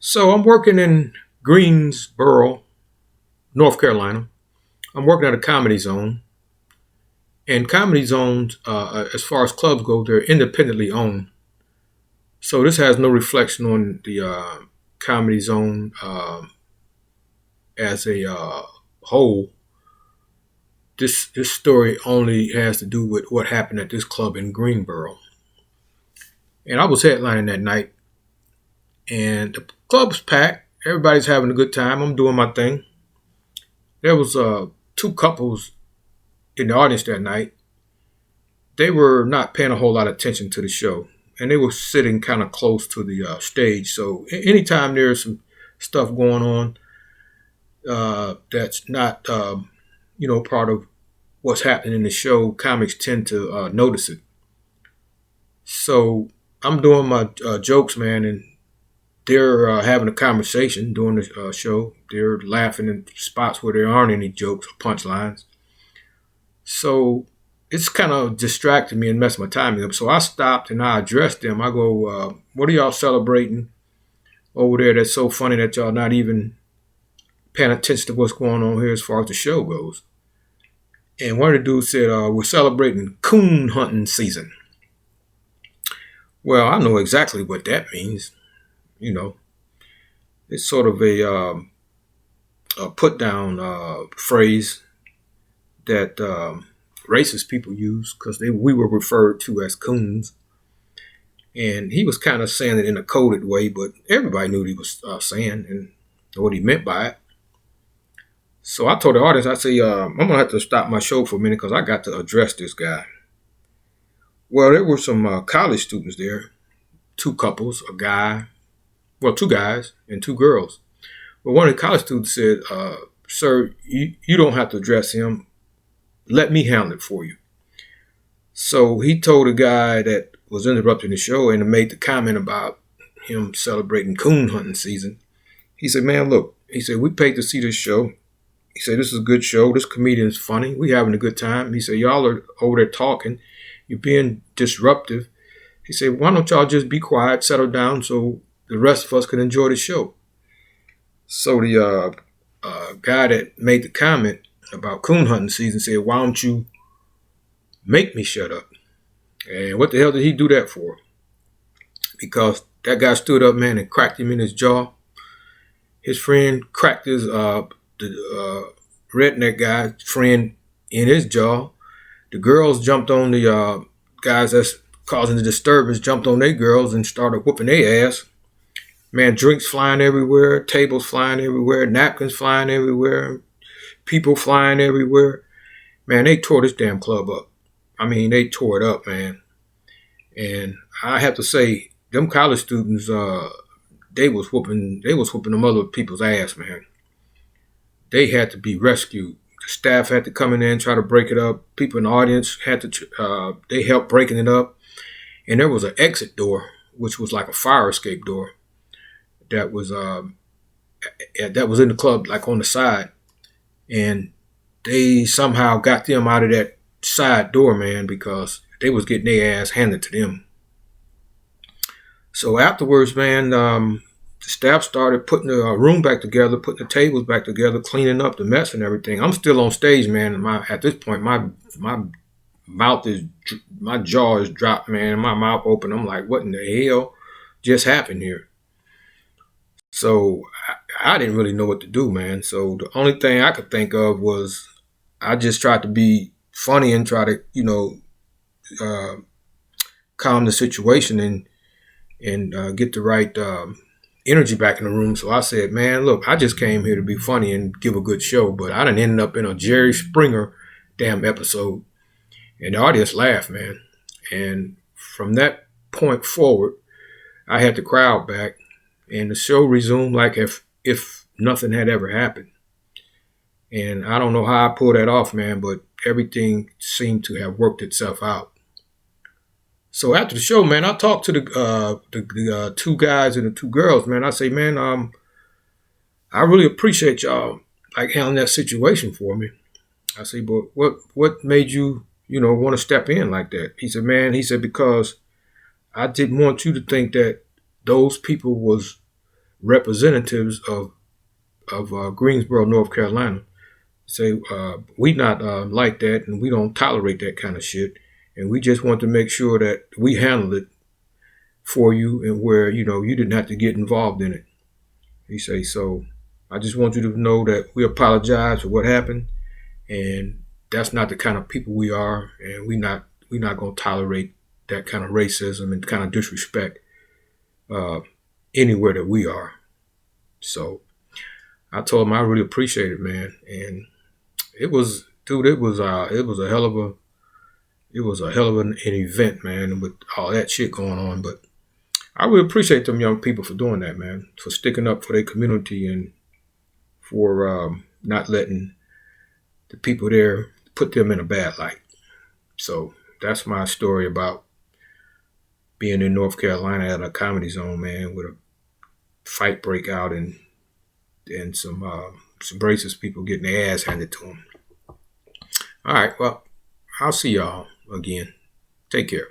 So I'm working in Greensboro, North Carolina. I'm working at a comedy zone. And comedy zones, as far as clubs go, they're independently owned. So this has no reflection on the comedy zone as a whole. This story only has to do with what happened at this club in Greensboro. And I was headlining that night, and the club was packed. Everybody's having a good time. I'm doing my thing. There was two couples in the audience that night. They were not paying a whole lot of attention to the show, and they were sitting kind of close to the stage. So anytime there's some stuff going on that's not part of what's happening in the show, comics tend to notice it. So I'm doing my jokes, man, and they're having a conversation during the show. They're laughing in spots where there aren't any jokes or punchlines. So it's kind of distracted me and messed my timing up. So I stopped and I addressed them. I go, what are y'all celebrating over there that's so funny that y'all not even paying attention to what's going on here as far as the show goes? And one of the dudes said, we're celebrating coon hunting season. Well, I know exactly what that means. It's sort of a put-down phrase that racist people use because we were referred to as coons. And he was kind of saying it in a coded way, but everybody knew what he was saying and what he meant by it. So I told the audience, I said, I'm going to have to stop my show for a minute because I got to address this guy. Well, there were some college students there, two couples, two guys and two girls. Well, one of the college students said, sir, you don't have to address him. Let me handle it for you. So he told the guy that was interrupting the show and made the comment about him celebrating coon hunting season. He said, man, look, he said, we paid to see this show. He said, this is a good show. This comedian's funny. We having a good time. He said, y'all are over there talking. You're being disruptive. He said, why don't y'all just be quiet, settle down so the rest of us can enjoy the show? So the guy that made the comment about coon hunting season said, why don't you make me shut up? And what the hell did he do that for? Because that guy stood up, man, and cracked him in his jaw. His friend cracked his the redneck guy's friend in his jaw. The girls jumped on the guys that's causing the disturbance, jumped on their girls and started whooping their ass. Man, drinks flying everywhere, tables flying everywhere, napkins flying everywhere, people flying everywhere. Man, they tore this damn club up. I mean, they tore it up, man. And I have to say, them college students, they was whooping them other people's ass, man. They had to be rescued. The staff had to come in there and try to break it up. People in the audience had to, they helped breaking it up. And there was an exit door, which was like a fire escape door that was in the club, like on the side. And they somehow got them out of that side door, man, because they was getting their ass handed to them. So afterwards, man, the staff started putting the room back together, putting the tables back together, cleaning up the mess and everything. I'm still on stage, man. And at this point, my jaw is dropped, man. My mouth open. I'm like, what in the hell just happened here? So I didn't really know what to do, man. So the only thing I could think of was I just tried to be funny and try to, calm the situation and get the right energy back in the room. So I said, man, look, I just came here to be funny and give a good show, but I done ended up in a Jerry Springer damn episode. And the audience laughed, man. And from that point forward, I had the crowd back and the show resumed like if nothing had ever happened. And I don't know how I pulled that off, man, but everything seemed to have worked itself out. So after the show, man, I talked to the two guys and the two girls, man. I say, man, I really appreciate y'all like handling that situation for me. I say, but what made you, want to step in like that? He said, man, because I didn't want you to think that those people was representatives of Greensboro, North Carolina, say we not like that, and we don't tolerate that kind of shit, and we just want to make sure that we handle it for you, and where you didn't have to get involved in it. He say, so I just want you to know that we apologize for what happened, and that's not the kind of people we are, and we not gonna tolerate that kind of racism and kind of disrespect uh, anywhere that we are. So I told him I really appreciate it, man, and it was, dude, it was a hell of an event, man, with all that shit going on. But I really appreciate them young people for doing that, man, for sticking up for their community and for not letting the people there put them in a bad light. So that's my story about being in North Carolina at a comedy zone, man, with a fight break out and some racist people getting their ass handed to them. All right, well, I'll see y'all again. Take care.